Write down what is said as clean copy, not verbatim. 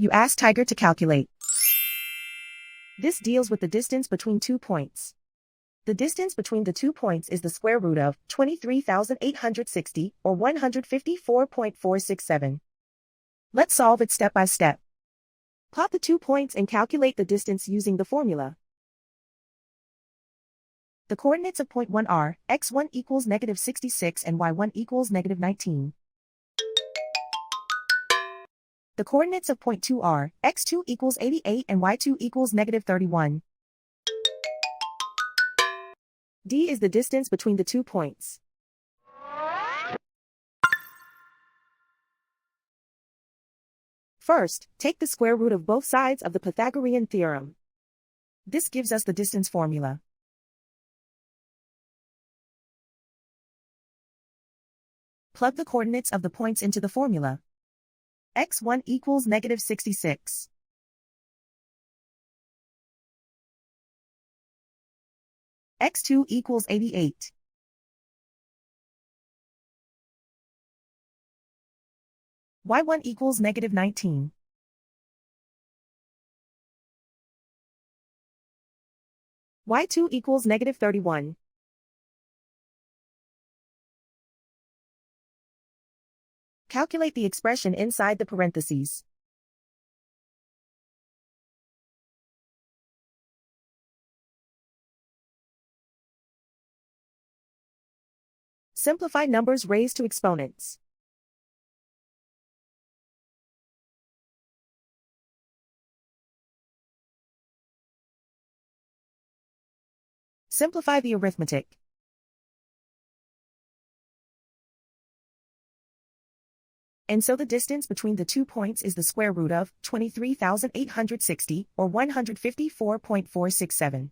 You ask Tiger to calculate. This deals with the distance between 2 points. The distance between the 2 points is the square root of 23,860, or 154.467. Let's solve it step by step. Plot the 2 points and calculate the distance using the formula. The coordinates of point 1 are, x1 equals negative 66 and y1 equals negative 19. The coordinates of point 2 are, x2 equals 88 and y2 equals negative 31. D is the distance between the 2 points. First, take the square root of both sides of the Pythagorean theorem. This gives us the distance formula. Plug the coordinates of the points into the formula. x1 equals negative 66. x2 equals 88. y1 equals negative 19. y2 equals negative 31. Calculate the expression inside the parentheses. Simplify numbers raised to exponents. Simplify the arithmetic. And so the distance between the 2 points is the square root of 23,860, or 154.467.